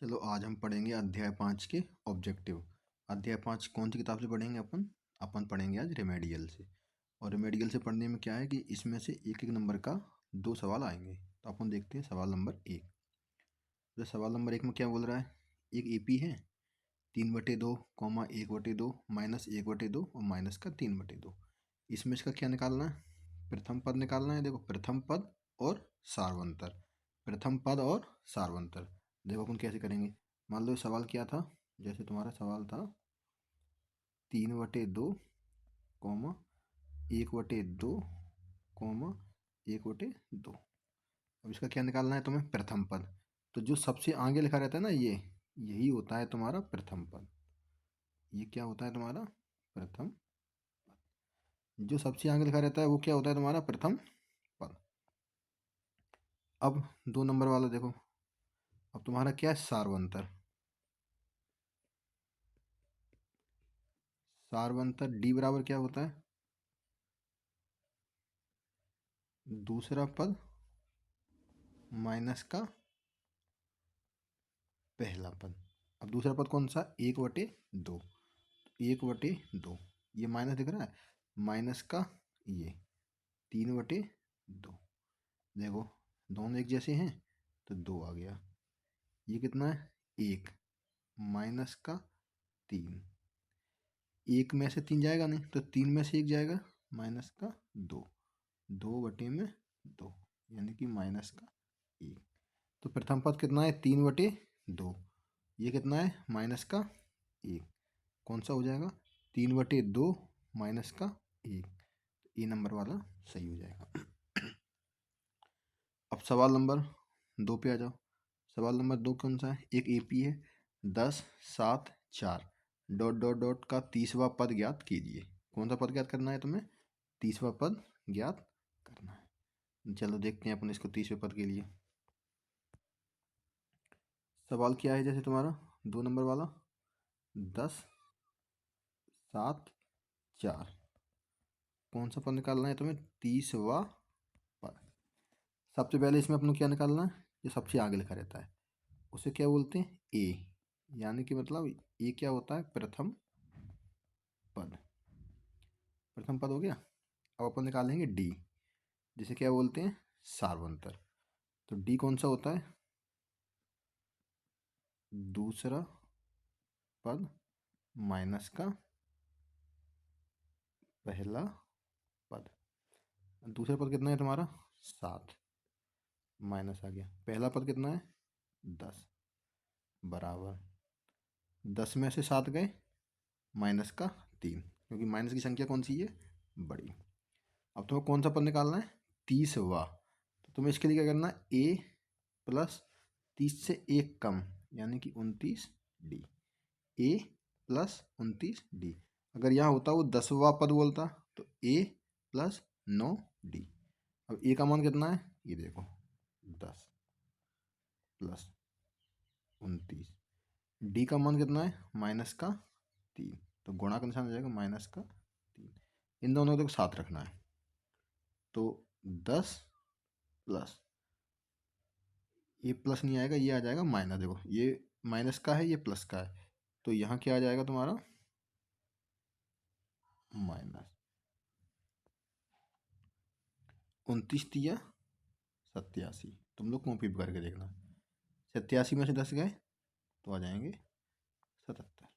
चलो आज हम पढ़ेंगे अध्याय 5 के ऑब्जेक्टिव। अध्याय 5 कौन सी किताब से पढ़ेंगे अपन पढ़ेंगे आज रेमेडियल से। और रेमेडियल से पढ़ने में क्या है कि इसमें से एक एक नंबर का 2 सवाल आएंगे। तो अपन देखते हैं सवाल नंबर 1। तो सवाल नंबर 1 में क्या बोल रहा है, एक एपी है 3/2, 1/2, -1/2 और माइनस का 3/2। इसमें इसका क्या निकालना है, प्रथम पद निकालना है। देखो प्रथम पद और सार्वंतर, प्रथम पद और सार्वंतर। देखो अपन कैसे करेंगे। मान लो सवाल क्या था, जैसे तुम्हारा सवाल था 3/2, 1/2, 1/2। अब इसका क्या निकालना है तुम्हें, प्रथम पद। तो जो सबसे आगे लिखा रहता है ना, ये यही होता है तुम्हारा प्रथम पद। ये क्या होता है तुम्हारा प्रथम पद। जो सबसे आगे लिखा रहता है वो क्या होता है तुम्हारा प्रथम पद। अब 2 नंबर वाला देखो, अब तुम्हारा क्या है, सार्वंतर। सार्वंतर डी बराबर क्या होता है, दूसरा पद माइनस का पहला पद। अब दूसरा पद कौन सा, 1/2। 1/2 ये माइनस दिख रहा है, माइनस का ये 3/2। देखो दोनों एक जैसे हैं तो 2 आ गया। ये कितना है, 1 माइनस का 3। 1 में से 3 जाएगा नहीं तो 3 में से 1 जाएगा, माइनस का 2। 2/2 यानी कि माइनस का 1। तो प्रथम पद कितना है, 3/2। ये कितना है, माइनस का 1। कौन सा हो जाएगा, 3/2 माइनस का 1। ए नंबर वाला सही हो जाएगा। अब सवाल नंबर 2 पे आ जाओ। सवाल नंबर 2 कौन सा है, एक एपी है 10, 7, 4 डॉट डॉट डॉट का 30वां पद ज्ञात कीजिए। कौन सा पद ज्ञात करना है तुम्हें, 30वां पद ज्ञात करना है। चलो देखते हैं अपन इसको 30वें पद के लिए। सवाल क्या है, जैसे तुम्हारा 2 नंबर वाला 10, 7, 4 कौन सा पद निकालना है तुम्हें, 30वां पद। सबसे पहले इसमें अपन को क्या निकालना है, ये सबसे आगे लिखा रहता है उसे क्या बोलते हैं, ए। यानी कि मतलब ए क्या होता है, प्रथम पद। प्रथम पद हो गया। अब अपन निकालेंगे डी, जिसे क्या बोलते हैं, सार्वंतर। तो डी कौन सा होता है, दूसरा पद माइनस का पहला पद। दूसरा पद कितना है तुम्हारा, 7 माइनस आ गया, पहला पद कितना है, 10 बराबर 10 में से 7 गए, माइनस का 3, क्योंकि माइनस की संख्या कौन सी है, बड़ी। अब तुम्हें कौन सा पद निकालना है, 30वां। तो तुम्हें इसके लिए क्या करना है, ए प्लस 30 से 1 कम यानी कि 29D। ए प्लस 29D। अगर यहाँ होता वो 10वां पद बोलता तो ए प्लस 9D। अब ए का मान कितना है, ये देखो 10 प्लस 29। डी का मान कितना है, माइनस का 3। तो गुणा का निशान हो जाएगा माइनस का 3। इन दोनों को साथ रखना है। तो 10 प्लस, ये प्लस नहीं आएगा, ये आ जाएगा माइनस। देखो ये माइनस का है, ये प्लस का है, तो यहाँ क्या आ जाएगा तुम्हारा, माइनस 29 × 87। तुम लोग कॉपी करके देखना, 87 में से 10 गए तो आ जाएंगे 77।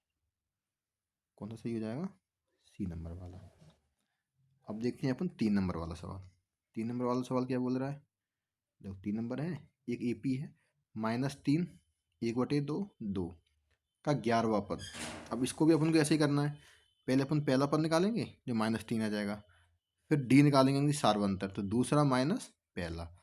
कौन सा सही हो जाएगा, सी नंबर वाला। अब देखते हैं अपन 3 नंबर वाला सवाल। 3 नंबर वाला सवाल क्या बोल रहा है, देखो 3 नंबर है, एक एपी है -3, 1/2, 2 का 11वां पद। अब इसको भी अपन को ऐसे ही करना है। पहले अपन पहला पद निकालेंगे जो -3 आ जाएगा, फिर डी निकालेंगे सार्वंतर, तो दूसरा माइनस पहला।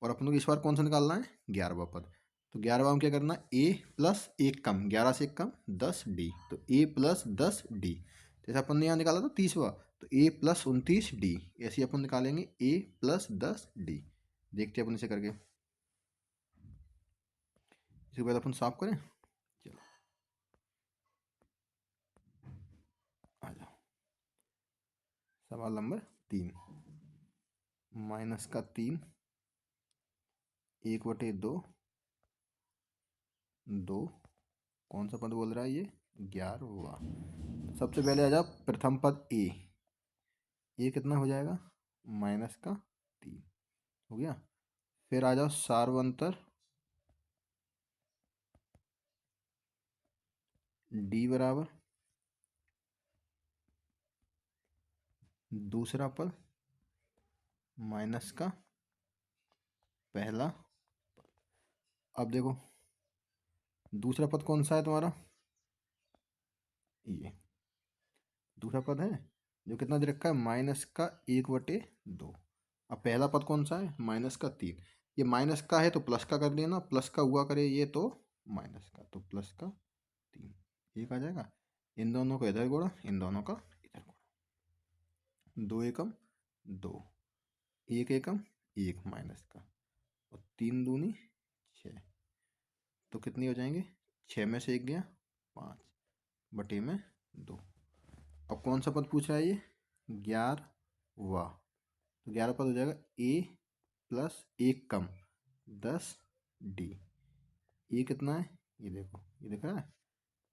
और अपन को इस बार कौन सा निकालना है, 11वां पद। तो 11वां में क्या करना है, ए प्लस 1 कम, 11 से 1 कम 10D। तो ए प्लस 10D। जैसे अपन ने यहाँ निकाला था 30वां, तो ए प्लस 29D। ऐसे ही अपन निकालेंगे ए प्लस 10D। देखते हैं अपन इसे करके। इसके बाद अपन साफ करें, चलो आ जाओ। सवाल नंबर 3, -3, 1/2 2। कौन सा पद बोल रहा है ये? 11वां। सबसे पहले आ जाओ प्रथम पद ए। ये कितना हो जाएगा? -3 हो गया। फिर आ जाओ सार्वंतर डी बराबर दूसरा पद माइनस का पहला। अब देखो दूसरा पद कौन सा है तुम्हारा? ये दूसरा पद है जो कितना दे रखा है? -1/2। अब पहला पद कौन सा है? -3। ये माइनस का है तो प्लस का कर लेना, प्लस का हुआ करे ये तो माइनस का, तो +3 एक आ जाएगा। इन दोनों को इधर जोड़ा, इन दोनों का इधर जोड़ा। 2 एकम 2, 1 एकम 1 माइनस का, और 3 दूनी 6। तो कितनी हो जाएंगे? 6 में से 1 गया 5/2। अब कौन सा पद पूछ रहा है ये? 11वां। तो 11 पद हो जाएगा a + 1 कम 10d। ये कितना है? ये देखो, ये दिख रहा है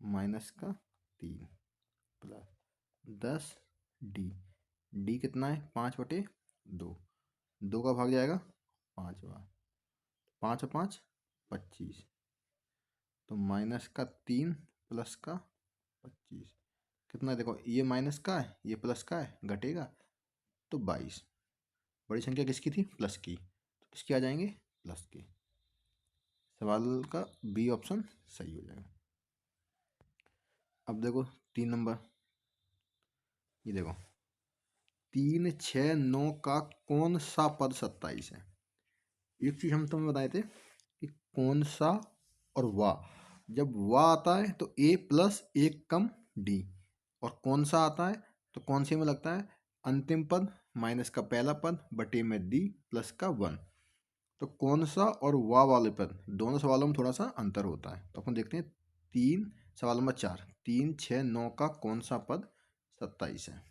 -3 + 10d। d कितना है? 5/2। 2 का भाग जाएगा 5वां, 5 और 5 25। तो -3 + 25 कितना? देखो ये माइनस का है, ये प्लस का है, घटेगा तो 22। बड़ी संख्या किसकी थी? प्लस की, तो किसके आ जाएंगे? प्लस के। सवाल का बी ऑप्शन सही हो जाएगा। अब देखो 3 नंबर, ये देखो 3, 6, 9 का कौन सा पद 27 है? एक चीज हम तुम्हें बताए थे कि कौन सा और वाह। जब वाह आता है तो a + 1 कम d, और कौन सा आता है तो कौन से में लगता है? अंतिम पद माइनस का पहला पद बटे में d प्लस का 1। तो कौन सा और वाह वाले पद, दोनों सवालों में थोड़ा सा अंतर होता है। तो अपन देखते हैं सवाल नंबर 4, 3, 6, 9 का कौन सा पद 27 है?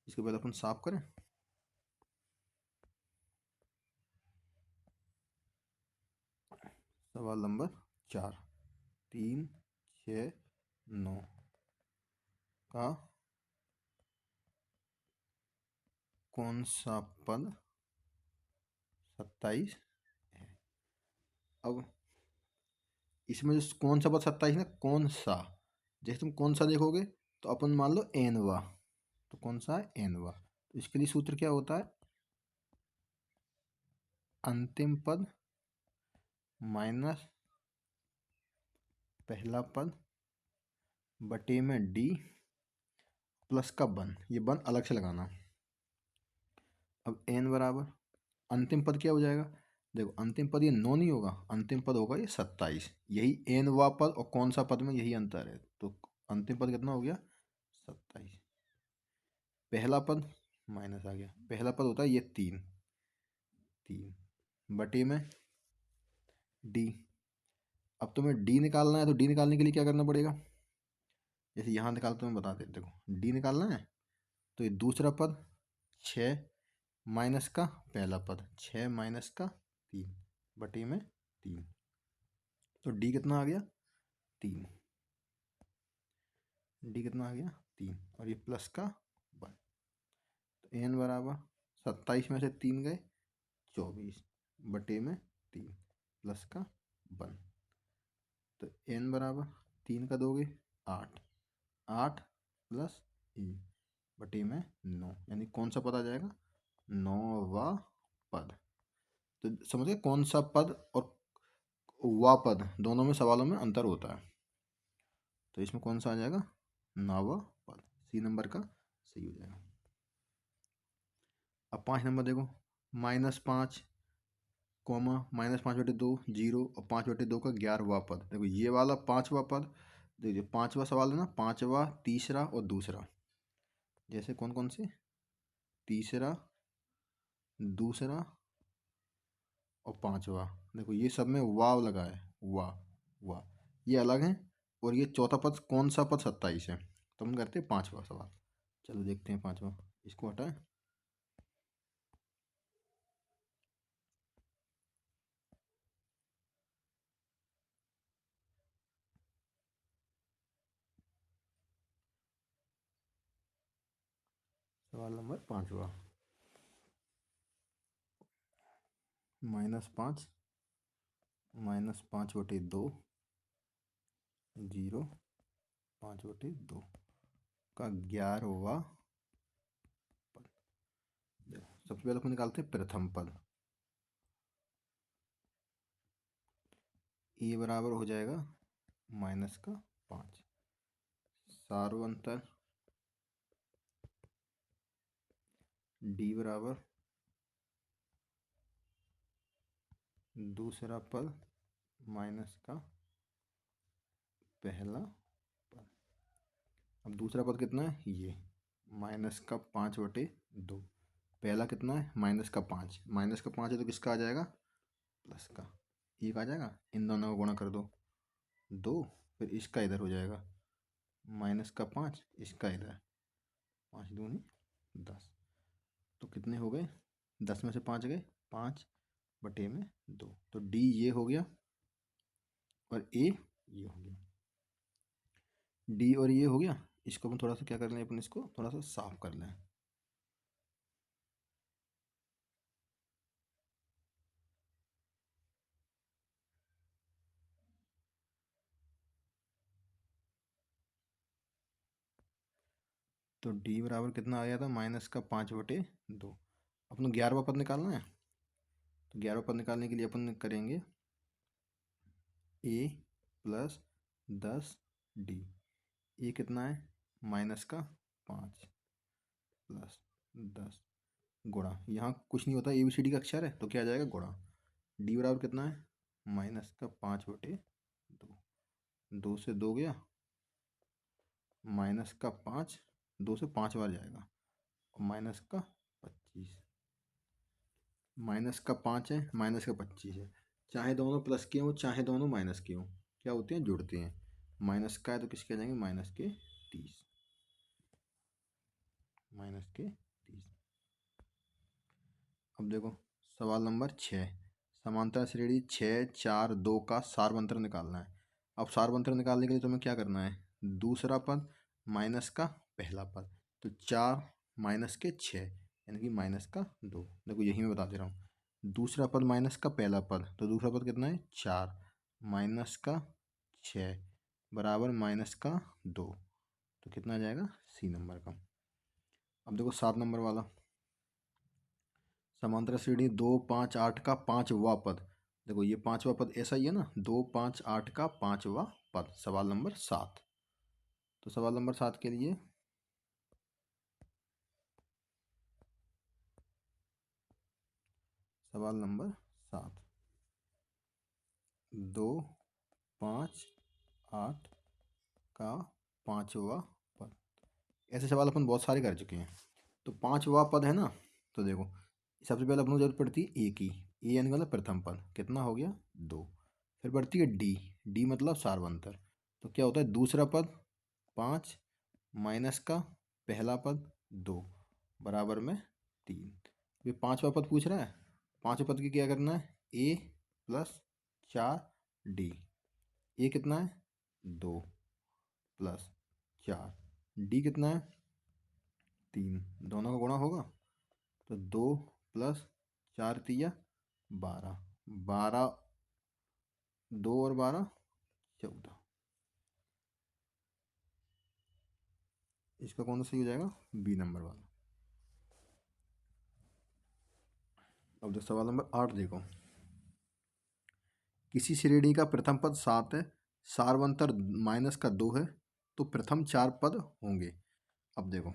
इसके पहले अपन साफ करें। सवाल नंबर 4, 3, 6, 9 का कौन सा पद 27 है? अब इसमें जो कौन सा पद 27 है, कौन सा, जैसे तुम कौन सा देखोगे तो अपन मान लो एनवा, तो कौन सा है? एनवा। तो इसके लिए सूत्र क्या होता है? अंतिम पद माइनस पहला पद बटे में डी प्लस का 1। ये 1 अलग से लगाना। अब एन बराबर अंतिम पद क्या हो जाएगा? देखो अंतिम पद ये 9 नहीं होगा, अंतिम पद होगा ये 27। यही एन वा पद और कौन सा पद में यही अंतर है। तो अंतिम पद कितना हो गया? 27। पहला पद माइनस आ गया, पहला पद होता है ये 3 बटे में डी। अब तुम्हें डी निकालना है, तो डी निकालने के लिए क्या करना पड़ेगा? जैसे यहाँ निकालते मैं बता देते। देखो डी निकालना है तो ये दूसरा पद 6 माइनस का पहला पद 6 माइनस का 3 बटे में 3। तो डी कितना आ गया? 3। डी कितना आ गया? 3, और ये प्लस का 1। तो एन बराबर 27 में से 3 गए 24 बटे में 3 प्लस का 1। तो एन बराबर 3 का दोगे 8, 8 + 1 बटे में 9, यानी कौन सा पद आ जाएगा? 9वां पद। तो समझ गए कौन सा पद और वा पद दोनों में सवालों में अंतर होता है। तो इसमें कौन सा आ जाएगा? 9वां पद। सी नंबर का सही हो जाएगा। अब 5 नंबर देखो, -5 कॉमा -5/2 0 और 5/2 का 11वां पद। देखो ये वाला 5वां पद, देखिए 5वां सवाल है ना, 5वां, तीसरा और दूसरा। जैसे कौन कौन से? तीसरा, दूसरा और 5वां। देखो ये सब में वाव लगा है, वाह वाह, ये अलग है। और ये चौथा पद कौन सा पद 27 है? तो हम करते हैं 5वां सवाल। चलो देखते हैं 5वां, इसको हटाएं। सवाल नंबर 5वां। -5 -5/2 0 5/2 का 11वां पद। सबसे पहले अपन निकालते हैं प्रथम पद। ए बराबर हो जाएगा -5 सार्वंतर डी बराबर दूसरा पद माइनस का पहला पद। अब दूसरा पद कितना है, ये -5/2। पहला कितना है, -5। -5 है तो किसका आ जाएगा, प्लस का। एक आ जाएगा, इन दोनों को गुणा कर दो 2, फिर इसका इधर हो जाएगा -5, इसका इधर 5 दूनी 10। तो कितने हो गए, 10 में से 5 गए, 5/2। तो डी ये हो गया और ए ये हो गया। डी और ये हो गया। इसको अपन थोड़ा सा क्या कर लें, अपन इसको थोड़ा सा साफ कर लें। तो डी बराबर कितना आ गया था, -5/2। अपन 11वां पद निकालना है। तो 11वां पद निकालने के लिए अपन करेंगे ए प्लस 10 डी। ए कितना है, -5 प्लस 10 गुणा, यहाँ कुछ नहीं होता, ए बी सी डी का अक्षर है तो क्या आ जाएगा, गुणा। डी बराबर कितना है, -5/2। 2 से 2 गया, -5, 2 से 5 बार जाएगा, और -25। -5 है, -25 है। चाहे दोनों प्लस के हों चाहे दोनों माइनस के हों, क्या होते हैं, जुड़ते हैं। माइनस का है तो किसके आ जाएंगे, -30। अब देखो सवाल नंबर 6। समांतर श्रेणी 6, 4, 2 का सारवंतर निकालना है। अब सारवंतर निकालने के लिए तुम्हें क्या करना है, दूसरा पद माइनस का पहला पद। तो 4 माइनस के 6 यानी कि -2। देखो यही मैं बता दे रहा हूँ, दूसरा पद माइनस का पहला पद, तो दूसरा पद कितना है, 4 -6 बराबर -2। तो कितना आ जाएगा, सी नंबर का। अब देखो 7 नंबर वाला, समांतर श्रेणी 2, 5, 8 का 5वां पद। देखो ये 5वां पद ऐसा ही है ना, 2, 5, 8 का 5वां पद, सवाल नंबर 7। तो सवाल नंबर 7 के लिए सवाल नंबर 7, 2, 5, 8 का 5वां पद। ऐसे सवाल अपन बहुत सारे कर चुके हैं। तो 5वां पद है ना, तो देखो सबसे पहले अपन को जरूरत पड़ती है ए की। ए यानी मतलब प्रथम पद, कितना हो गया, 2। फिर बढ़ती है डी, डी मतलब सारवंतर। तो क्या होता है, दूसरा पद 5 माइनस का पहला पद 2 बराबर में 3। ये 5वां पद पूछ रहा है, 5वें पद की क्या करना है, ए प्लस 4 डी। ए कितना है, 2 प्लस 4, डी कितना है, 3। दोनों का गुणा होगा, तो 2 प्लस 4 तिया 12, 12 2 और 12 14। इसका कौन सा सही हो जाएगा, बी नंबर वाला। अब जो सवाल नंबर 8 देखो, किसी श्रेणी का प्रथम पद 7 है, सारवंतर -2 है, तो प्रथम 4 पद होंगे। अब देखो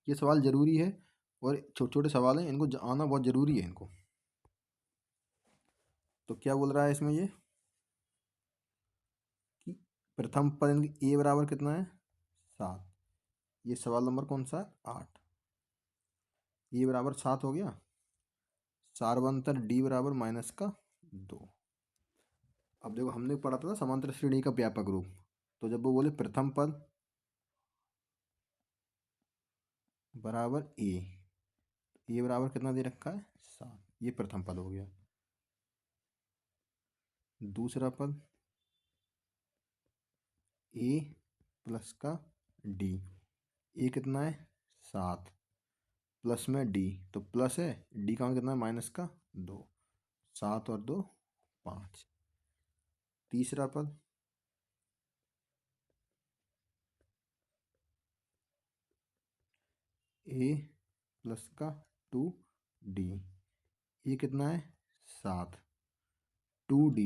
ये सवाल जरूरी है, और छोटे छोटे सवाल हैं, इनको आना बहुत जरूरी है इनको। तो क्या बोल रहा है इसमें ये, कि प्रथम पद ए बराबर कितना है, 7। ये सवाल नंबर कौन सा है, 8। ए बराबर 7 हो गया, सारवंतर डी बराबर -2। अब देखो हमने पढ़ा था ना समांतर श्रेणी का व्यापक रूप, तो जब वो बोले प्रथम पद बराबर ए बराबर कितना दे रखा है, 7, ये प्रथम पद हो गया। दूसरा पद ए प्लस का डी, ए कितना है, 7 प्लस में डी, तो प्लस है, डी का मान कितना है माइनस का 2, 7 और 2 5। तीसरा पद ए प्लस का 2d, ये कितना है 7, 2d,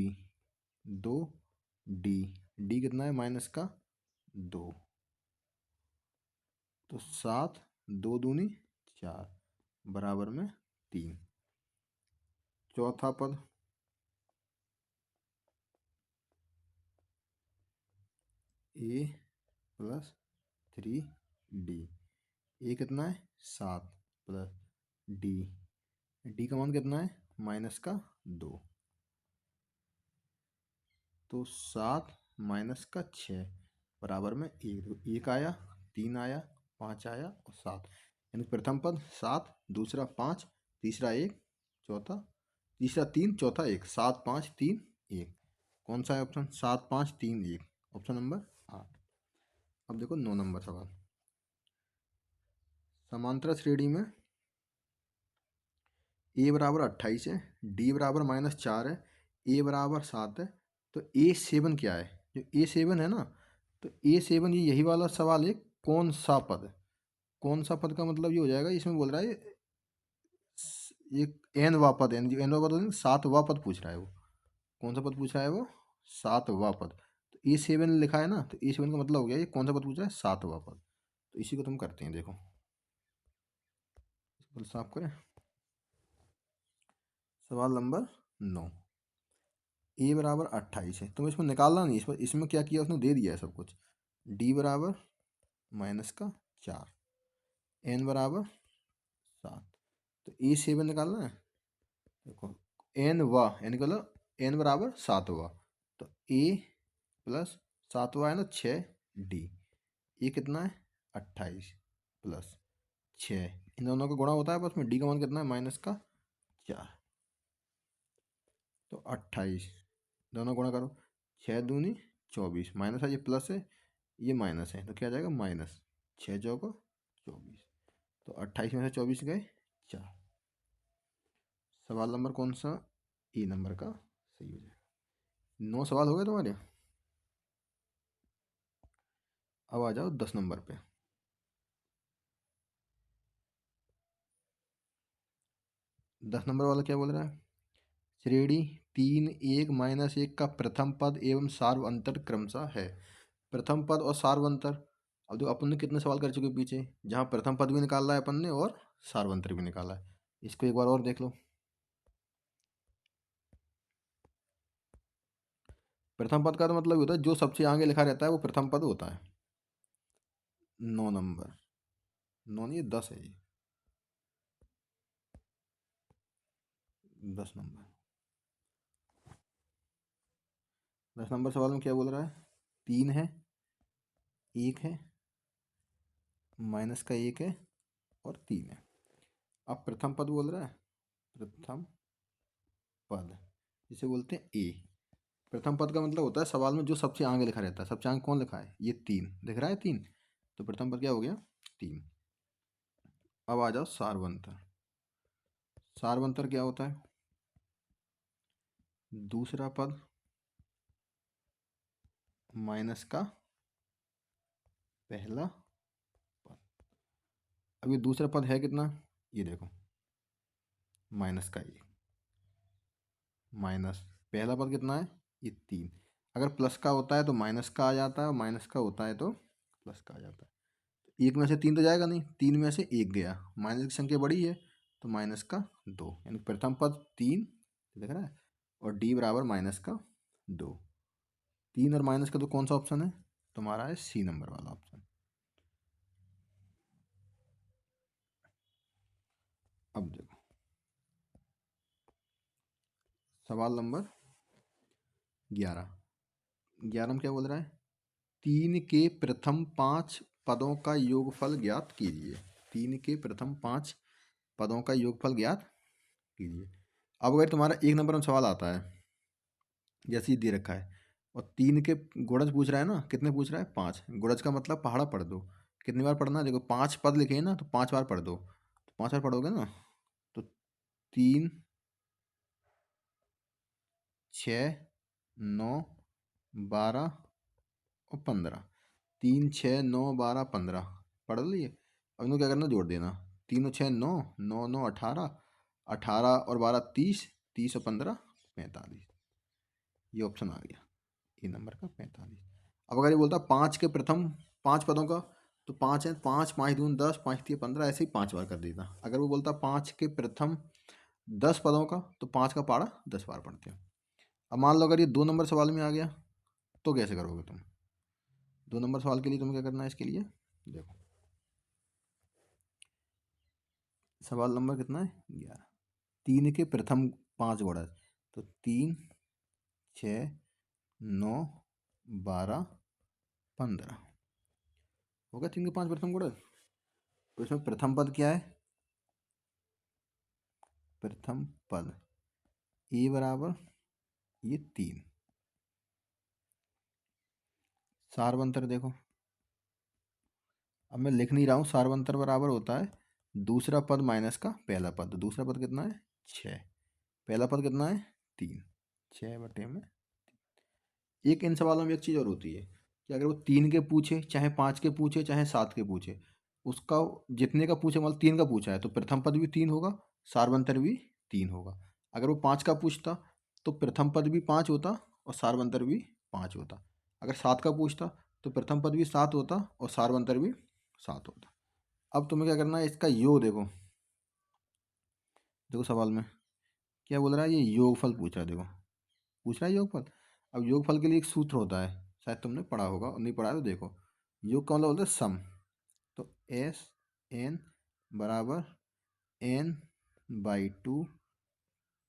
2d, डी कितना है माइनस का 2, तो 7, 2 दूनी 4, बराबर में 3। चौथा पद ए प्लस 3d, ए कितना है 7 प्लस डी, डी का मान कितना है माइनस का 2, तो 7 माइनस का 6 बराबर में 1, तो 1 आया, 3 आया, 5 आया और 7, यानी प्रथम पद 7, दूसरा 5, तीसरा 1, चौथा तीसरा 3, चौथा 1, 7 5 3 1। कौन सा है ऑप्शन? 7 5 3 1, option number 8। अब देखो 9 नंबर सवाल। समांतर श्रेणी में ए बराबर 28 है, डी बराबर -4 है, ए बराबर 7 है, तो A7 क्या है? जो A7 है ना, तो A7 ये यही वाला सवाल है, कौन सा पद है? कौन सा पद का मतलब ये हो जाएगा, इसमें बोल रहा है ये एन वा पद, यानी जो एन वा पद होता है, 7वां पद पूछ रहा है वो। कौन सा पद पूछ रहा है वो? 7वां पद। तो A7 लिखा है ना, तो A7 का मतलब हो गया ये कौन सा पद पूछ रहा है? 7वां पद। तो इसी को तुम करते हैं, देखो साफ करें। सवाल नंबर 9, ए बराबर 28 है, तुम्हें इसमें निकालना नहीं, इसमें क्या किया उसने, दे दिया है सब कुछ। डी बराबर -4, एन बराबर 7, तो A7 निकालना है। देखो एन वा, यानी निकालो एन बराबर 7वां, तो ए प्लस 7वां है ना 6, डी, ये कितना है 28 प्लस 6, इन दोनों का गुणा होता है बस में, डी का मान कितना है -4, तो 28, दोनों गुणा करो, 6 दूनी 24, माइनस है ये प्लस है, ये माइनस है, तो क्या जाएगा माइनस 6 चौको 24, तो 28 में से 24 गए 4। सवाल नंबर कौन सा? ए नंबर का सही हो जाएगा। 9 सवाल हो गए तुम्हारे। अब आ जाओ 10 नंबर पे। 10 नंबर वाला क्या बोल रहा है? श्रेणी 3 1 -1 का प्रथम पद एवं सार्वअंतर क्रमशः है। प्रथम पद और सार्वअंतर, अब देखो अपन ने कितने सवाल कर चुके पीछे, जहाँ प्रथम पद भी निकाला है अपन ने और सार्वअंतर भी निकाला है। इसको एक बार और देख लो। प्रथम पद का तो मतलब होता है जो सबसे आगे लिखा रहता है वो प्रथम पद होता है। 9 नंबर, 9 नहीं 10 है ये, 10 नंबर। 10 नंबर सवाल में क्या बोल रहा है? 3 है, 1 है, माइनस का 1 है और 3 है। अब प्रथम पद बोल रहा है, प्रथम पद जिसे बोलते हैं ए। प्रथम पद का मतलब होता है सवाल में जो सबसे आगे लिखा रहता है। सबसे आगे कौन लिखा है? ये 3 दिख रहा है, 3, तो प्रथम पद क्या हो गया 3। अब आ जाओ सार्वंतर। सार्वंतर क्या होता है? दूसरा पद माइनस का पहला पद। अब ये दूसरा पद है कितना? ये देखो माइनस का 1, माइनस पहला पद कितना है? ये 3। अगर प्लस का होता है तो माइनस का आ जाता है, और माइनस का होता है तो प्लस का आ जाता है। 1 में से 3 तो जाएगा नहीं, 3 में से 1 गया, माइनस की संख्या बड़ी है तो माइनस का 2, यानी प्रथम पद 3 दिख रहा है, और डी बराबर माइनस का 2। 3 और माइनस का तो कौन सा ऑप्शन है तुम्हारा? है सी नंबर वाला ऑप्शन। अब देखो सवाल नंबर 11। 11 में क्या बोल रहा है? 3 के प्रथम 5 पदों का योगफल ज्ञात कीजिए। 3 के प्रथम 5 पदों का योगफल ज्ञात कीजिए। अब अगर तुम्हारा 1 नंबर में सवाल आता है, जैसे ही दे रखा है, और 3 के गुणज पूछ रहा है ना, कितने पूछ रहा है? 5। गुणज का मतलब पहाड़ा पढ़ दो, कितनी बार पढ़ना है? देखो 5 पद लिखे हैं ना, तो 5 बार पढ़ दो। 5 बार पढ़ोगे ना तो 3 6 9 12 और 15, 3 6 9 12 15 पढ़ लिए। अब इनको क्या करना, जोड़ देना। 3 और 6 9, 9 9 18, 18 और 12 30, 30 और 15 45। ये ऑप्शन आ गया ए नंबर का 45। अब अगर ये बोलता 5 के प्रथम 5 पदों का, तो 5 है, 5 5 दून 10, 5 3 15, ऐसे ही 5 बार कर देता। अगर वो बोलता 5 के प्रथम 10 पदों का, तो 5 का पारा 10 बार पढ़ते हैं। अब मान लो अगर ये 2 नंबर सवाल में आ गया, तो कैसे करोगे तुम? 2 नंबर सवाल के लिए तुम्हें क्या करना है, इसके लिए देखो सवाल नंबर कितना है 11। 3 के प्रथम 5 गुणा, तो 3 6 9 12 15 हो गया। 3 के 5 प्रथम गुणा। तो इसमें प्रथम पद क्या है, प्रथम पद ए बराबर ये 3। सारवंतर देखो, अब मैं लिख नहीं रहा हूँ, सारवंतर बराबर होता है दूसरा पद माइनस का पहला पद। तो दूसरा पद कितना है 6, पहला पद कितना है 3, 6 बटे में। एक इन सवालों में एक चीज़ और होती है कि अगर वो 3 के पूछे, चाहे 5 के पूछे, चाहे 7 के पूछे, उसका जितने का पूछे, मतलब 3 का पूछा है, तो प्रथम पद भी 3 होगा, सारवंतर भी 3 होगा। अगर वो 5 का पूछता, तो प्रथम पद भी 5 होता और सारवंतर भी 5 होता। अगर 7 का पूछता, तो प्रथम पद भी 7 होता और सारवंतर भी 7 होता। अब तुम्हें क्या करना है, इसका योग देखो। देखो सवाल में क्या बोल रहा है, ये योगफल पूछ रहा है। देखो पूछ रहा है योगफल। अब योगफल के लिए एक सूत्र होता है, शायद तुमने पढ़ा होगा, और नहीं पढ़ा है तो देखो। योग का मतलब होता है सम। तो एस एन बराबर N by 2,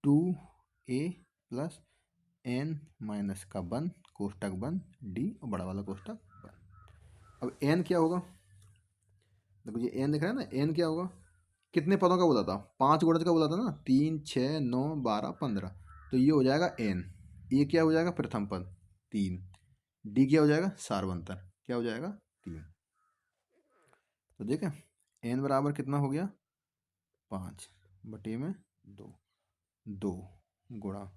2a plus N minus का 1 कोष्टक 1 डी और बड़ा वाला कोष्टक 1। अब एन क्या होगा, देखो ये एन दिख रहा है ना, एन क्या होगा, कितने पदों का बोला था, 5 गुणज का बोला था ना, 3 6 9 12 15। तो ये हो जाएगा एन। ये क्या हो जाएगा, प्रथम पद 3। डी क्या हो जाएगा, सारवंतर क्या हो जाएगा 3। तो देखें एन बराबर कितना हो गया 5 बटे में 2, 2 गुणा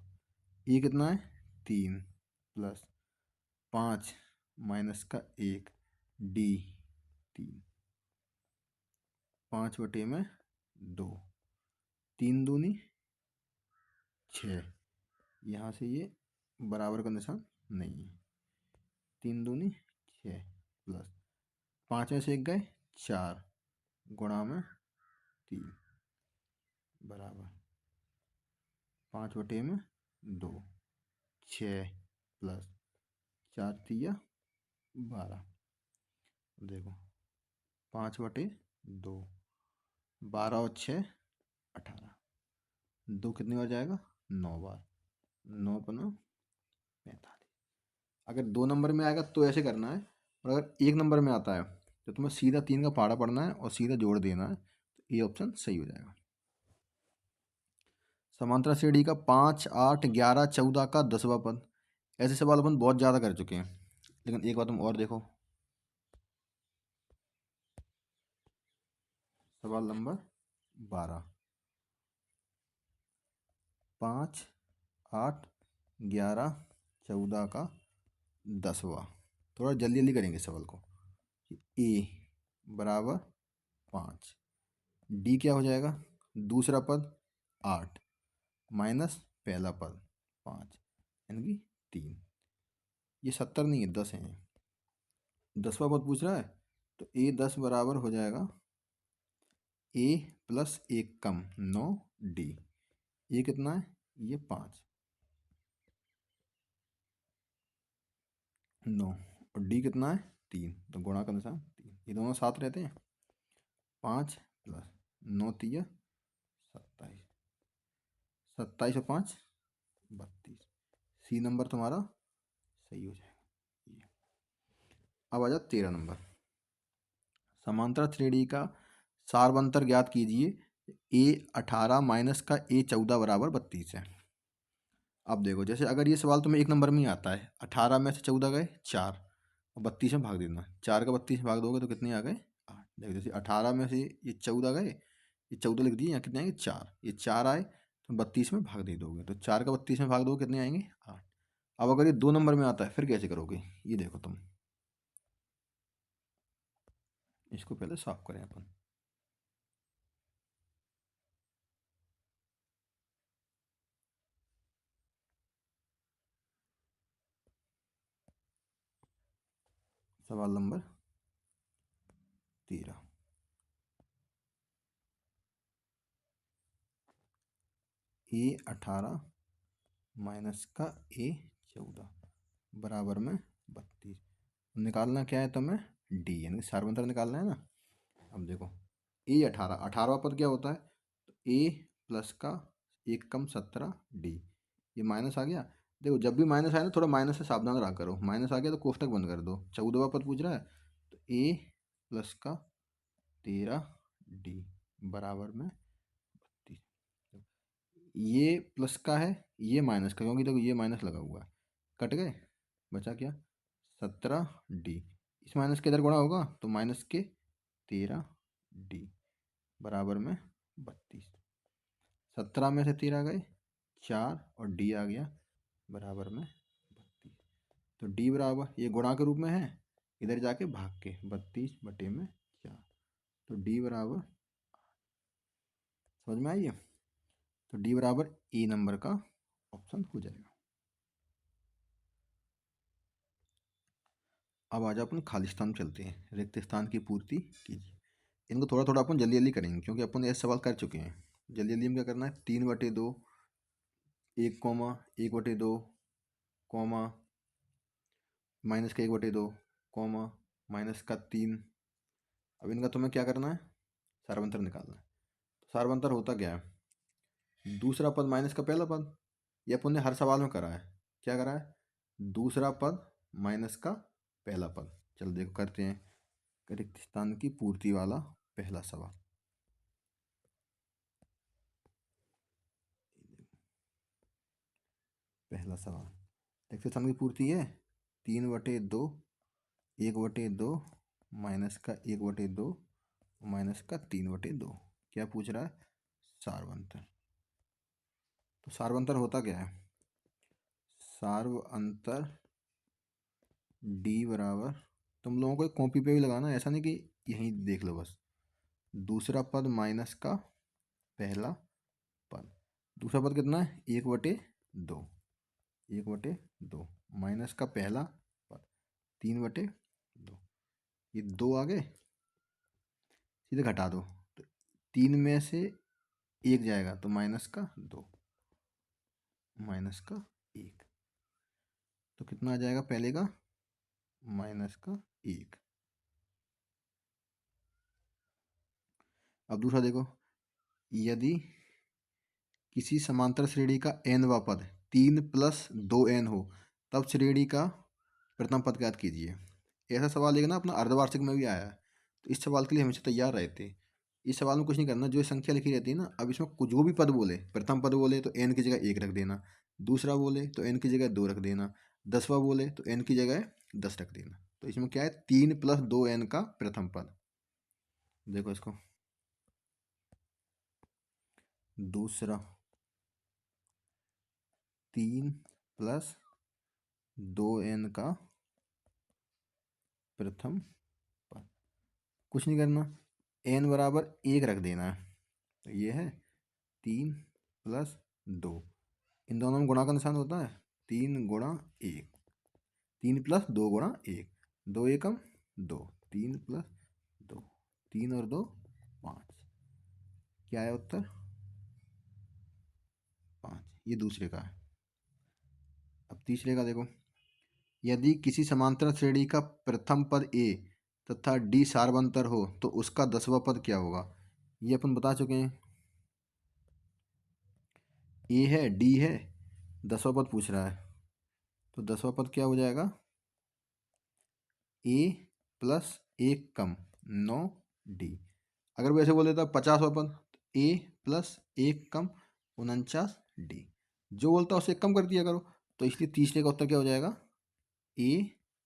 ये कितना है 3 प्लस 5 माइनस का 1 डी 3, 5 बटे में 2, 3 दूनी 6। यहाँ से ये बराबर का निशान नहीं है, 3 दूनी 6 प्लस 5 में से 1 गए 4 गुणा में 3 बराबर 5 बटे में 2, 6 प्लस 4 तिया 12। देखो 5 बटे 2, 12 और 6 18, 2 कितनी बार जाएगा 9 बार, 9 पना 45। अगर 2 नंबर में आएगा तो ऐसे करना है, और अगर 1 नंबर में आता है तो तुम्हें सीधा 3 का पहाड़ा पढ़ना है और सीधा जोड़ देना है। तो ये ऑप्शन सही हो जाएगा। समांतर श्रेणी का 5 8 11 14 का 10वां पद। ऐसे सवाल अपन बहुत ज़्यादा कर चुके हैं, लेकिन एक बात तुम और देखो। सवाल नंबर 12, 5 8 11 14 का 10वां। थोड़ा जल्दी जल्दी करेंगे सवाल को। ए बराबर 5, डी क्या हो जाएगा, दूसरा पद 8 माइनस पहला पद 5, यानी कि 3। ये 70 नहीं है, 10 है। 10वां पद पूछ रहा है, तो ए 10 बराबर हो जाएगा ए प्लस 1 कम 9 डी। ये कितना है, ये 5 9 और डी कितना है 3, तो गुणा का निशान 3, ये दोनों साथ रहते हैं। 5 प्लस 9 तिया 27, 27 और 5 32। सी नंबर तुम्हारा सही हो जाएगा ये। अब आ जाओ 13 नंबर। समांतर श्रेणी का सारवंतर ज्ञात कीजिए। ए 18 माइनस का ए 14 बराबर 32 है। अब देखो जैसे अगर ये सवाल तुम्हें 1 नंबर में ही आता है, 18 में से 14 गए 4 और 32 में भाग देना, 4 का 32 में भाग दोगे तो कितने आ गए 8। देखो जैसे 18 में से ये 14 गए, ये 14 लिख दिए, यहाँ कितने आएंगे 4, ये 4 आए तो 32 में भाग दे दोगे, तो 4 का 32 में भाग दोगे कितने आएंगे 8। अब अगर ये 2 नंबर में आता है फिर कैसे करोगे, ये देखो तुम, इसको पहले साफ करें अपन। सवाल नंबर 13, A18 माइनस का A14 बराबर में 32। निकालना क्या है तुम्हें, डी, यानी सार्वंतर निकालना है ना। अब देखो A18, 18वां पद क्या होता है, तो A प्लस का 1 कम 17 डी, ये माइनस आ गया। देखो जब भी माइनस आए ना थोड़ा माइनस से सावधान रहा करो, माइनस आ गया तो कोष्टक बंद कर दो। 14वां पद पूछ रहा है, तो A प्लस का 13 डी बराबर में 32। ये प्लस का है, ये माइनस का, क्योंकि देखो ये माइनस लगा हुआ है, कट गए, बचा क्या 17 डी। इस माइनस के इधर गुणा होगा तो माइनस के 13 डी बराबर में 32। 17 में से 13 गए 4 और डी आ गया बराबर में 32। तो डी बराबर, ये गुणा के रूप में है, इधर जाके भाग के 32 बटे में 4, तो डी बराबर, समझ में आई है। तो डी बराबर ए नंबर का ऑप्शन हो जाएगा। अब आज अपन खाली स्थान चलते हैं, रिक्त स्थान की पूर्ति कीजिए। इनको थोड़ा थोड़ा अपन जल्दी जल्दी करेंगे क्योंकि अपन ऐसे सवाल कर चुके हैं। जल्दी जल्दी में क्या करना है, 3/2, 1,1/2, कॉमा माइनस का 1/2, कॉमा माइनस का 3। अब इनका तुम्हें क्या करना है, सार्वंतर निकालना है। तो सार्वंतर होता क्या है, दूसरा पद माइनस का पहला पद, ये अपन ने हर सवाल में करा है। क्या करा है, दूसरा पद माइनस का पहला पद। चलो देखो करते हैं रिक्त स्थान की पूर्ति वाला पहला सवाल। पहला सवाल रिक्त स्थान की पूर्ति है 3/2, 1/2 माइनस का 1/2 माइनस का 3/2। क्या पूछ रहा है, सार्वंतर। तो सार्वंतर होता क्या है, सार्वंतर डी बराबर, तुम लोगों को कॉपी पे भी लगाना, ऐसा नहीं कि यहीं देख लो बस। दूसरा पद माइनस का पहला पद, दूसरा पद कितना है 1/2, 1/2 माइनस का पहला पद 3/2, ये 2 आ गए, सीधे घटा दो, तो 3 में से 1 जाएगा तो माइनस का 2, माइनस का 1, तो कितना आ जाएगा पहले का माइनस का 1। अब दूसरा देखो, यदि किसी समांतर श्रेणी का nवां पद 3+2n हो तब श्रेणी का प्रथम पद ज्ञात कीजिए। ऐसा सवाल एक ना अपना अर्धवार्षिक में भी आया है, तो इस सवाल के लिए हमेशा तैयार रहते। इस सवाल में कुछ नहीं करना, जो संख्या लिखी रहती है ना, अब इसमें कुछ जो भी पद बोले, प्रथम पद बोले तो n की जगह 1 रख देना, दूसरा बोले तो n की जगह 2 रख देना, 10वां बोले तो n की जगह 10 रख देना। तो इसमें क्या है 3+2n का प्रथम पद। देखो इसको, दूसरा 3+2n का प्रथम पद, कुछ नहीं करना, n बराबर 1 रख देना है, तो ये है 3+2, इन दोनों में गुणा का निशान होता है 3 × 1, 3+2 × 1, 2 एकम 2, 3+2, 3 और 2 5, क्या है उत्तर 5। ये दूसरे का है। अब तीसरे का देखो, यदि किसी समांतर श्रेणी का प्रथम पद a तथा d सार्वंतर हो तो उसका 10वां पद क्या होगा। ये अपन बता चुके हैं, a है d है, 10वां पद पूछ रहा है, तो 10वां पद क्या हो जाएगा, a प्लस 1 कम 9 d। अगर वैसे बोल देता 50वां पद, a प्लस 1 कम 49 d, जो बोलता है उसे कम कर दिया करो, तो इसलिए तीसरे का उत्तर क्या हो जाएगा, a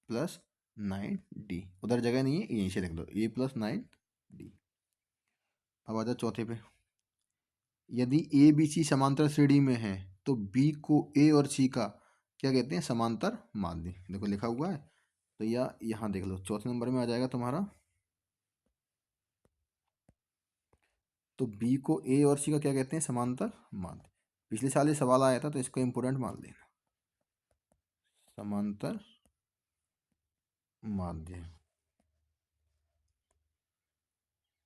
प्लस 9d। उधर जगह नहीं है, यहीं से लिख दो a प्लस 9d। अब आ जाओ चौथे पे, यदि ए बी सी समांतर श्रेणी में है तो बी को ए और सी का क्या कहते हैं, समांतर माध्य। देखो लिखा हुआ है, तो या यहाँ देख लो, चौथे नंबर में आ जाएगा तुम्हारा। तो बी को ए और सी का क्या कहते हैं, समांतर माध्य। पिछले साल ये सवाल आया था, तो इसको इंपोर्टेंट मान लेना, समांतर माध्य।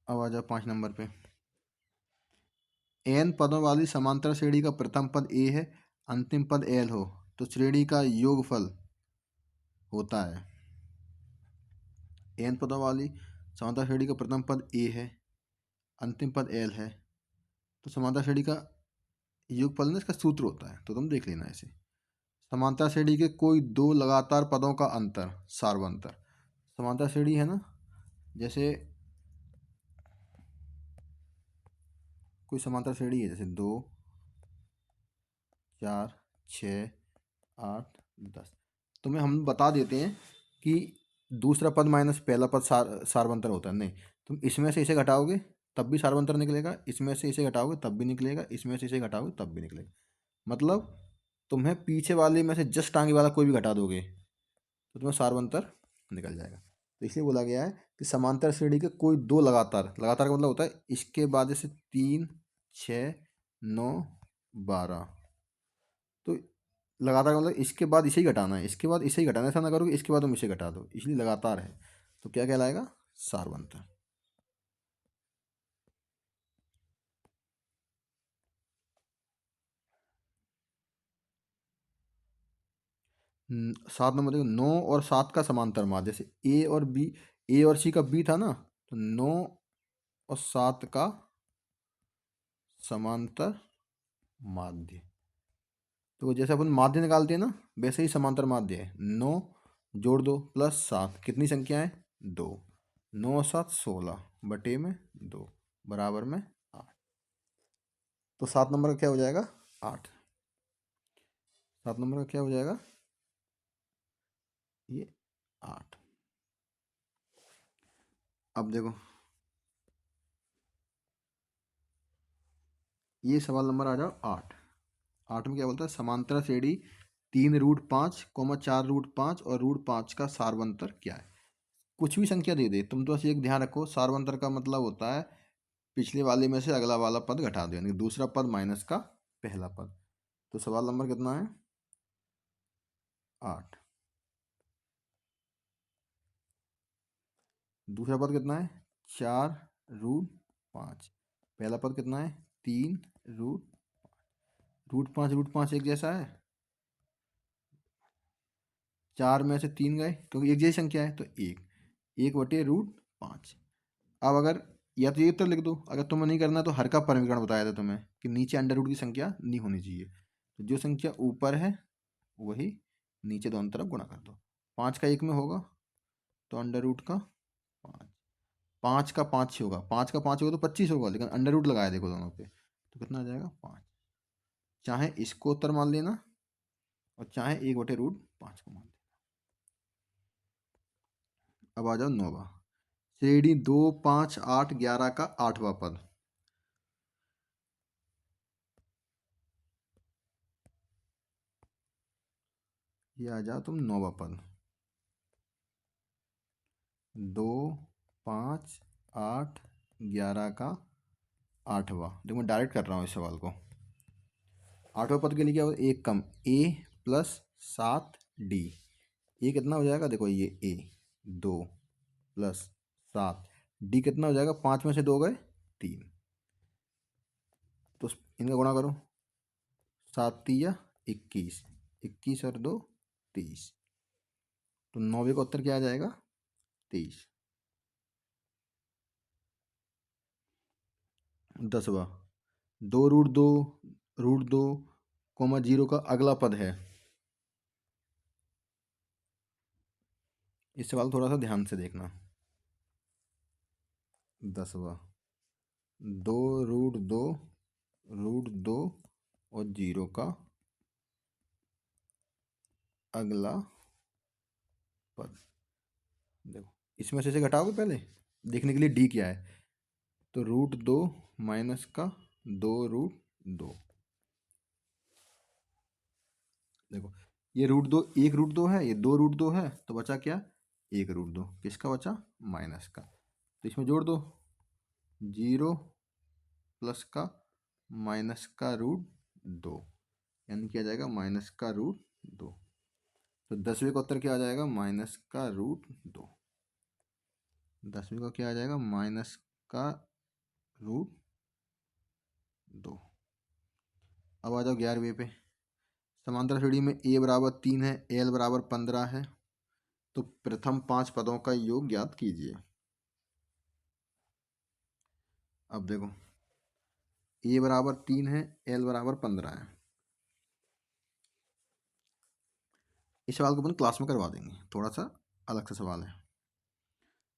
अब आ जाओ 5 नंबर पे। एन पदों वाली समांतर श्रेणी का प्रथम पद ए है, अंतिम पद एल हो, तो श्रेणी का योगफल होता है। एन पदों वाली समांतर श्रेणी का प्रथम पद ए है, अंतिम पद एल है, तो समांतर श्रेणी का योगफल ना इसका सूत्र होता है, तो तुम देख लेना इसे। समांतर श्रेणी के कोई दो लगातार पदों का अंतर, सार्वंतर। समांतर श्रेणी है ना, जैसे कोई समांतर श्रेणी है, जैसे 2 4 6 8 10, तुम्हें हम बता देते हैं कि दूसरा पद माइनस पहला पद सार्वंतर होता है। नहीं, तुम इसमें से इसे घटाओगे तब भी सार्वंतर निकलेगा, इसमें से इसे घटाओगे तब भी निकलेगा, इसमें से इसे घटाओगे तब भी निकलेगा। मतलब तुम्हें पीछे वाले में से जस्ट आगे वाला कोई भी घटा दोगे तो तुम्हें सार्वंतर निकल जाएगा। तो इसलिए बोला गया है कि समांतर श्रेणी के कोई दो लगातार, लगातार का मतलब होता है इसके बाद जैसे 3 6 9 12, तो लगातार का मतलब इसके बाद इसे ही घटाना है, इसके बाद इसे ही घटाना है, ऐसा ना करो कि इसके बाद तुम इसे घटा दो, इसलिए लगातार है, तो क्या कहलाएगा, सार्वंतर। 7 नंबर देखो, 9 और 7 का समांतर माध्य। जैसे ए और बी, ए और सी का बी था ना, तो 9 और 7 का समांतर माध्य। तो जैसे अपन माध्य निकालते हैं ना, वैसे ही समांतर माध्य है। 9 जोड़ दो प्लस 7, कितनी संख्या है, 2। 9 और 7 16 बटे में 2 बराबर में 8। तो 7 नंबर का क्या हो जाएगा, 8। 7 नंबर का क्या हो जाएगा, ये 8। अब देखो ये सवाल नंबर आ जाओ 8। 8 में क्या बोलता है, समांतर श्रेणी 3√5, 4√5 और √5 का सार्वंतर क्या है। कुछ भी संख्या दे दे, तुम तो बस एक ध्यान रखो, सार्वंतर का मतलब होता है पिछले वाले में से अगला वाला पद घटा दो, यानी कि दूसरा पद माइनस का पहला पद। तो सवाल नंबर कितना है, 8। दूसरा पद कितना है, 4√5। पहला पद कितना है, 3√5। √5 एक जैसा है, 4 में से 3 गए क्योंकि एक जैसी संख्या है, तो 1 1/√5। अब अगर या तो ये उत्तर लिख दो, अगर तुम्हें नहीं करना तो हर का परिमीकरण बताया था तुम्हें कि नीचे अंडर रूट की संख्या नहीं होनी चाहिए, तो जो संख्या ऊपर है वही नीचे दोनों तरफ गुणा कर दो। 5 का 1 में होगा तो अंडर रूट का 5, 5 का 5 से होगा, 5 का 5 होगा तो 25 होगा, लेकिन अंडर रूट लगाया देखो दोनों पे, तो कितना आ जाएगा, 5। चाहे इसको उत्तर मान लेना और चाहे 1/√5 को मान लेना। अब आ जाओ 9वां, श्रेणी 2 5 8 11 का 8वां पद। ये आ जाओ तुम 9वां पद, 2 5 8 11 का 8वां। देखो मैं डायरेक्ट कर रहा हूँ इस सवाल को। 8वां पद के लिए क्या होगा, एक कम, ए प्लस 7 डी। ये कितना हो जाएगा, देखो ये ए 2 प्लस 7, डी कितना हो जाएगा, 5 में से 2 गए 3, तो इनका गुणा करो, 7 3 21, 21 और 2 23, तो 9वें का उत्तर क्या आ जाएगा, 23। 10वां, 2√2 0 का अगला पद है। इस सवाल थोड़ा सा ध्यान से देखना। 10वां, 2√2 और 0 का अगला पद। देखो इसमें से घटाओगे पहले देखने के लिए डी क्या है, तो √2 माइनस का 2√2। देखो ये √2 1√2 है, ये 2√2 है, तो बचा क्या 1√2। किसका बचा माइनस का। तो इसमें जोड़ दो 0 प्लस का माइनस का √2, यानी क्या जाएगा माइनस का √2। तो 10वीं का उत्तर क्या आ जाएगा माइनस का √2। 10वीं का क्या आ जाएगा माइनस का √2। अब आ जाओ 11वीं पे। समांतर श्रेणी में a बराबर 3 है, l बराबर 15 है, तो प्रथम 5 पदों का योग ज्ञात कीजिए। अब देखो a बराबर 3 है, l बराबर 15 है। इस सवाल को अपन क्लास में करवा देंगे, थोड़ा सा अलग सा सवाल है।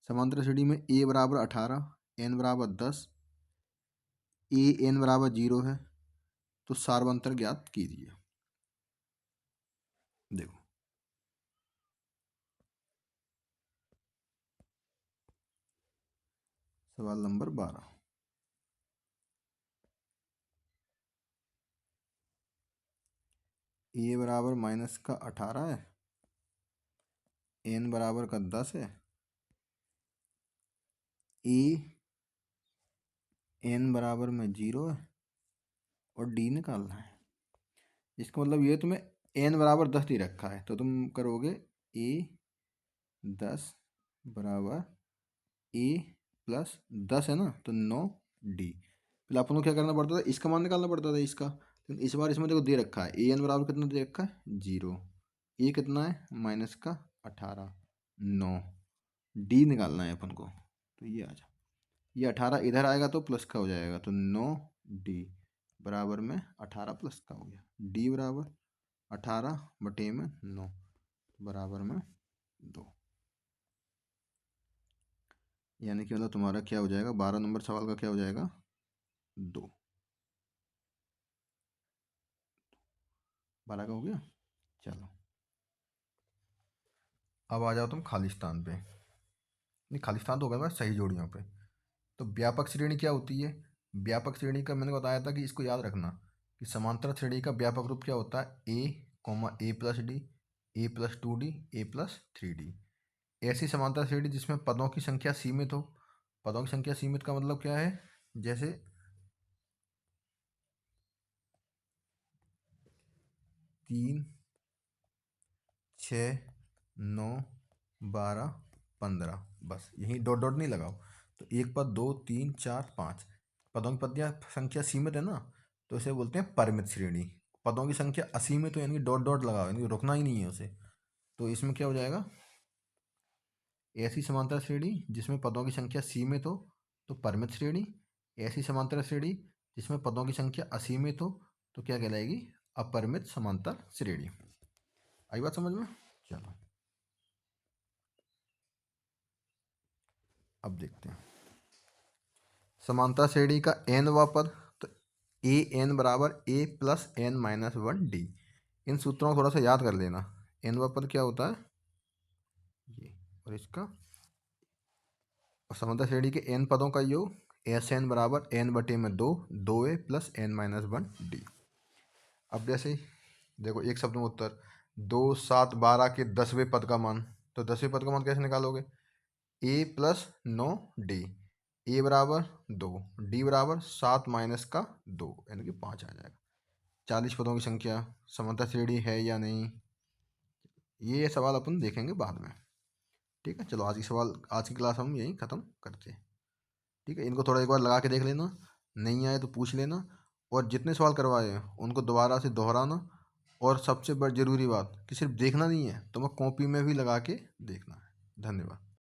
समांतर श्रेणी में a बराबर 18, n बराबर 10, a n बराबर 0 है, तो सार्वंतर ज्ञात कीजिए। देखो सवाल नंबर 12। a बराबर माइनस का 18 है, n बराबर का 10 है, a n बराबर में 0 है और d निकालना है। इसका मतलब ये तुम्हें n बराबर 10 दे रखा है, तो तुम करोगे a 10 बराबर a प्लस 10 है ना, तो 9d। पहले अपन को क्या करना पड़ता था, इसका मान निकालना पड़ता था इसका। तो इस बार इसमें देखो दे रखा है a n बराबर कितना दे रखा है 0, a कितना है माइनस का 18, 9, d निकालना है अपन को। तो ये आ जा, ये 18 इधर आएगा तो प्लस का हो जाएगा, तो 9d बराबर में 18 प्लस का हो गया। d बराबर 18 बटे में 9 बराबर में 2, यानी कि मतलब तुम्हारा क्या हो जाएगा 12 नंबर सवाल का क्या हो जाएगा 2। 12 का हो गया। चलो अब आ जाओ तुम खाली स्थान पे। नहीं खाली स्थान तो होगा बस सही जोड़ियों पे। तो व्यापक श्रेणी क्या होती है। व्यापक श्रेणी का मैंने बताया था कि इसको याद रखना कि समांतर श्रेणी का व्यापक रूप क्या होता है a plus D, a plus 2d, a plus 3d। ऐसी समांतर श्रेणी जिसमें पदों की संख्या सीमित हो। पदों की संख्या सीमित का मतलब क्या है, जैसे 3, 6, 9, 12, 15, बस यही डॉट डॉट नहीं लगाओ। तो एक पद 2, 3, 4, 5 पदों की पद संख्या सीमित है ना, तो इसे बोलते हैं परिमित श्रेणी। पदों की संख्या असीमित हो यानी डॉट डॉट लगाओ, यानी रुकना ही नहीं है उसे। तो इसमें क्या हो जाएगा, ऐसी समांतर श्रेणी जिसमें पदों की संख्या सीमित हो तो परिमित श्रेणी। ऐसी समांतर श्रेणी जिसमें पदों की संख्या असीमित हो तो क्या कहलाएगी, अपरिमित समांतर श्रेणी। आई बात समझ में। चलो अब देखते हैं समांतर श्रेणी का n वां पद, तो ए एन बराबर a plus n minus 1d। इन सूत्रों को थोड़ा सा याद कर लेना। n वां पद क्या होता है ये, और इसका, और समांतर श्रेणी के n पदों का योग एस एन बराबर n बटे में 2a plus n minus 1d। अब जैसे देखो एक शब्द में उत्तर 2, 7, 12 के 10वें पद का मान, तो 10वें पद का मान कैसे निकालोगे, a प्लस 9d, a बराबर 2, d बराबर 7 माइनस का 2 यानी कि 5 आ जाएगा। 40 पदों की संख्या समांतर श्रेणी है या नहीं, ये सवाल अपन देखेंगे बाद में। ठीक है, चलो आज की सवाल, आज की क्लास हम यहीं ख़त्म करते हैं। ठीक है, इनको थोड़ा एक बार लगा के देख लेना, नहीं आए तो पूछ लेना, और जितने सवाल करवाए हैं उनको दोबारा से दोहराना। और सबसे बड़ी ज़रूरी बात कि सिर्फ देखना नहीं है, तुम्हें कॉपी में भी लगा के देखना है। धन्यवाद।